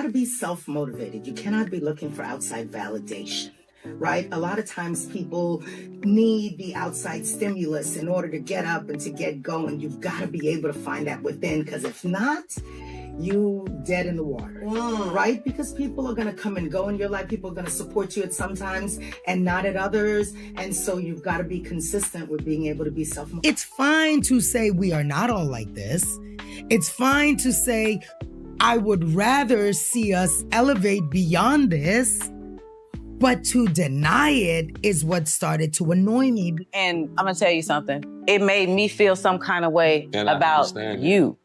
got to be self-motivated. You cannot be looking for outside validation, right? A lot of times people need the outside stimulus in order to get up and to get going. You've got to be able to find that within, because if not, you dead in the water, right? Because people are going to come and go in your life. People are going to support you at some times and not at others. And so you've got to be consistent with being able to be self-motivated. It's fine to say we are not all like this. It's fine to say, I would rather see us elevate beyond this. But to deny it is what started to annoy me. And I'm going to tell you something. It made me feel some kind of way about you.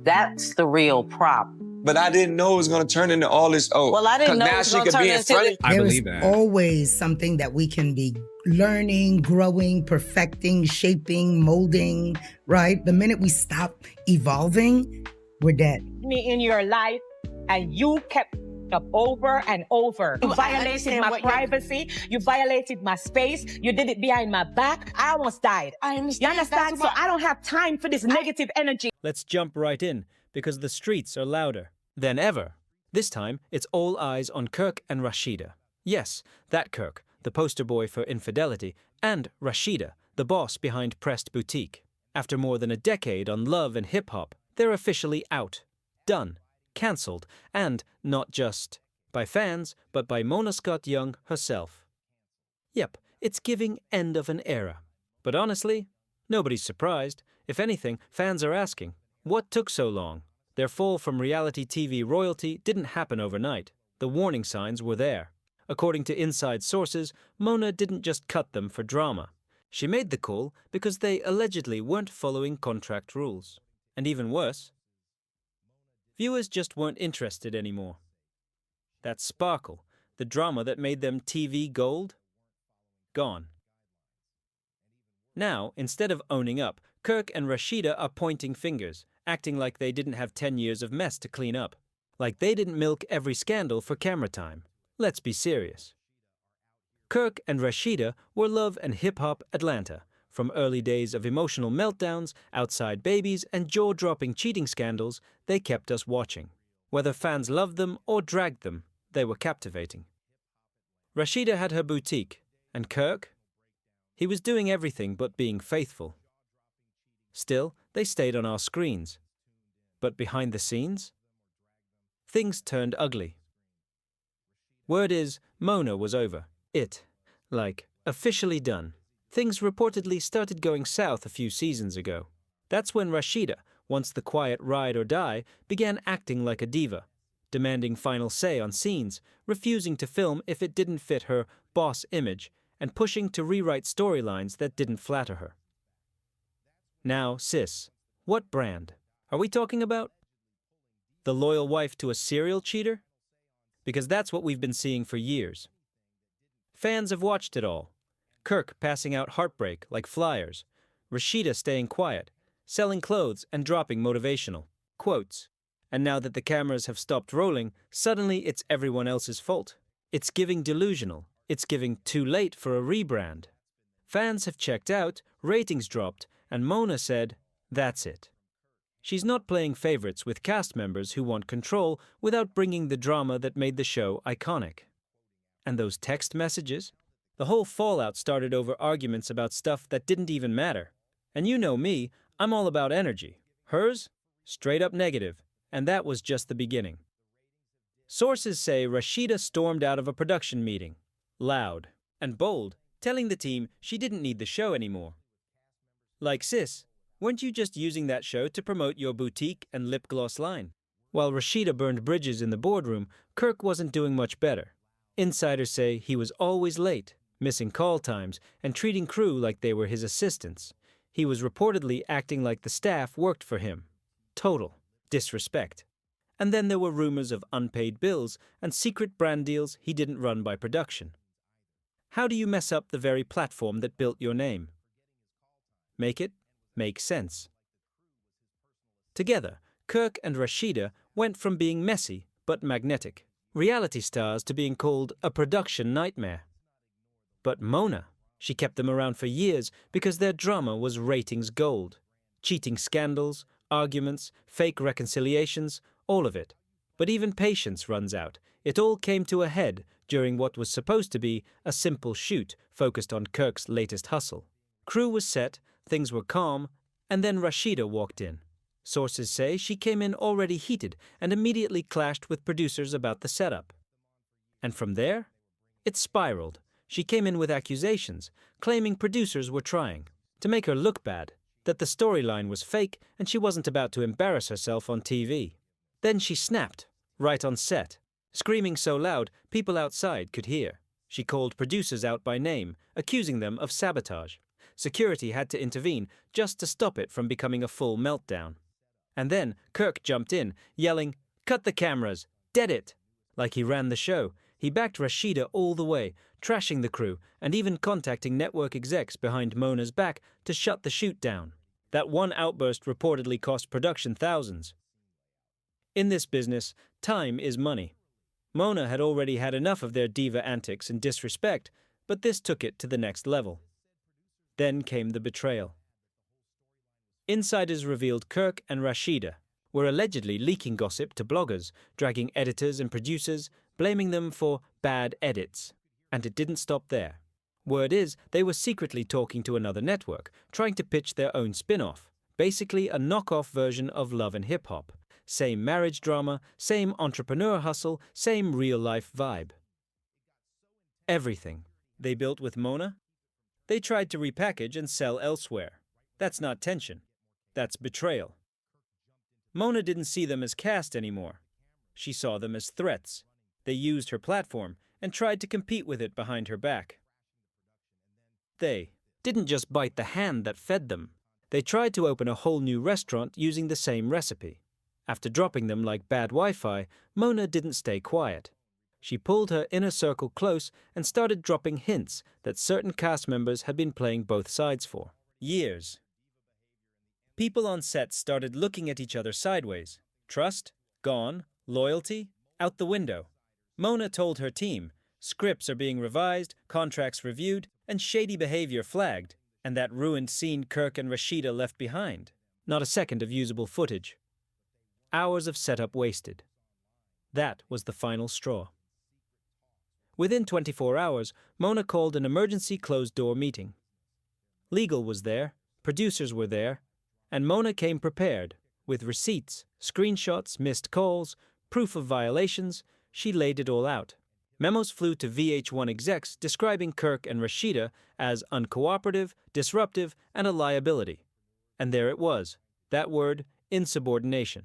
That's the real problem. But I didn't know it was going to turn into all this. Oh, well, I didn't know it was going to turn into. I believe that. There's always something that we can be learning, growing, perfecting, shaping, molding, right? The minute we stop evolving, we're dead. Me in your life, and you kept up over and over. You violated my privacy. You violated my space. You did it behind my back. I almost died. I understand. You understand? So I don't have time for this negative energy. Let's jump right in, because the streets are louder than ever. This time, it's all eyes on Kirk and Rasheeda. Yes, that Kirk, the poster boy for infidelity, and Rasheeda, the boss behind Pressed Boutique. After more than a decade on Love and Hip Hop, they're officially out, done, cancelled, and not just by fans, but by Mona Scott Young herself. Yep, it's giving end of an era. But honestly, nobody's surprised. If anything, fans are asking, what took so long? Their fall from reality TV royalty didn't happen overnight. The warning signs were there. According to inside sources, Mona didn't just cut them for drama. She made the call because they allegedly weren't following contract rules. And even worse, viewers just weren't interested anymore. That sparkle, the drama that made them TV gold, gone. Now, instead of owning up, Kirk and Rasheeda are pointing fingers, acting like they didn't have 10 years of mess to clean up. Like they didn't milk every scandal for camera time. Let's be serious. Kirk and Rasheeda were Love and Hip Hop Atlanta. From early days of emotional meltdowns, outside babies, and jaw-dropping cheating scandals, they kept us watching. Whether fans loved them or dragged them, they were captivating. Rasheeda had her boutique, and Kirk? He was doing everything but being faithful. Still, they stayed on our screens. But behind the scenes, things turned ugly. Word is, Mona was over. Officially done. Things reportedly started going south a few seasons ago. That's when Rasheeda, once the quiet ride or die, began acting like a diva, demanding final say on scenes, refusing to film if it didn't fit her boss image, and pushing to rewrite storylines that didn't flatter her. Now, sis, what brand are we talking about? The loyal wife to a serial cheater? Because that's what we've been seeing for years. Fans have watched it all. Kirk passing out heartbreak like flyers, Rasheeda staying quiet, selling clothes and dropping motivational quotes. And now that the cameras have stopped rolling, suddenly it's everyone else's fault. It's giving delusional. It's giving too late for a rebrand. Fans have checked out, ratings dropped, and Mona said, that's it. She's not playing favorites with cast members who want control without bringing the drama that made the show iconic. And those text messages? The whole fallout started over arguments about stuff that didn't even matter. And you know me, I'm all about energy. Hers? Straight up negative. And that was just the beginning. Sources say Rasheeda stormed out of a production meeting, loud and bold, telling the team she didn't need the show anymore. Like, sis, weren't you just using that show to promote your boutique and lip gloss line? While Rasheeda burned bridges in the boardroom, Kirk wasn't doing much better. Insiders say he was always late, missing call times, and treating crew like they were his assistants. He was reportedly acting like the staff worked for him. Total disrespect. And then there were rumors of unpaid bills and secret brand deals he didn't run by production. How do you mess up the very platform that built your name? Make it make sense. Together, Kirk and Rasheeda went from being messy but magnetic reality stars to being called a production nightmare. But Mona, she kept them around for years because their drama was ratings gold. Cheating scandals, arguments, fake reconciliations, all of it. But even patience runs out. It all came to a head during what was supposed to be a simple shoot focused on Kirk's latest hustle. Crew was set, things were calm, and then Rasheeda walked in. Sources say she came in already heated and immediately clashed with producers about the setup. And from there, it spiraled. She came in with accusations, claiming producers were trying to make her look bad, that the storyline was fake and she wasn't about to embarrass herself on TV. Then she snapped, right on set, screaming so loud people outside could hear. She called producers out by name, accusing them of sabotage. Security had to intervene just to stop it from becoming a full meltdown. And then Kirk jumped in, yelling, "Cut the cameras! Dead it!" Like he ran the show. He backed Rasheeda all the way, trashing the crew and even contacting network execs behind Mona's back to shut the shoot down. That one outburst reportedly cost production thousands. In this business, time is money. Mona had already had enough of their diva antics and disrespect, but this took it to the next level. Then came the betrayal. Insiders revealed Kirk and Rasheeda were allegedly leaking gossip to bloggers, dragging editors and producers, blaming them for bad edits. And it didn't stop there. Word is, they were secretly talking to another network, trying to pitch their own spin-off, basically a knockoff version of Love and Hip Hop. Same marriage drama, same entrepreneur hustle, same real-life vibe. Everything they built with Mona, they tried to repackage and sell elsewhere. That's not tension. That's betrayal. Mona didn't see them as cast anymore. She saw them as threats. They used her platform and tried to compete with it behind her back. They didn't just bite the hand that fed them. They tried to open a whole new restaurant using the same recipe. After dropping them like bad Wi-Fi, Mona didn't stay quiet. She pulled her inner circle close and started dropping hints that certain cast members had been playing both sides for years. People on set started looking at each other sideways. Trust? Gone. Loyalty? Out the window. Mona told her team, scripts are being revised, contracts reviewed, and shady behavior flagged, and that ruined scene Kirk and Rasheeda left behind. Not a second of usable footage. Hours of setup wasted. That was the final straw. Within 24 hours, Mona called an emergency closed-door meeting. Legal was there, producers were there, and Mona came prepared, with receipts, screenshots, missed calls, proof of violations. She laid it all out. Memos flew to VH1 execs describing Kirk and Rasheeda as uncooperative, disruptive, and a liability. And there it was, that word, insubordination.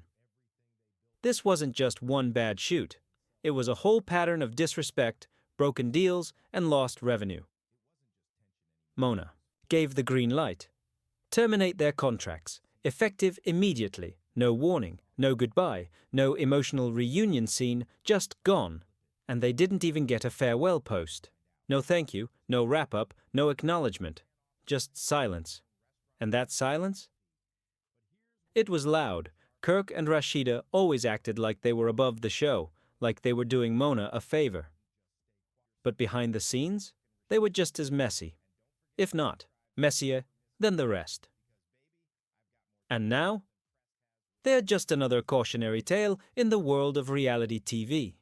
This wasn't just one bad shoot. It was a whole pattern of disrespect, broken deals, and lost revenue. Mona gave the green light. Terminate their contracts, effective immediately, no warning, no goodbye, no emotional reunion scene, just gone. And they didn't even get a farewell post. No thank you, no wrap-up, no acknowledgement, just silence. And that silence? It was loud. Kirk and Rasheeda always acted like they were above the show, like they were doing Mona a favor. But behind the scenes, they were just as messy, if not messier than the rest. And now, they're just another cautionary tale in the world of reality TV.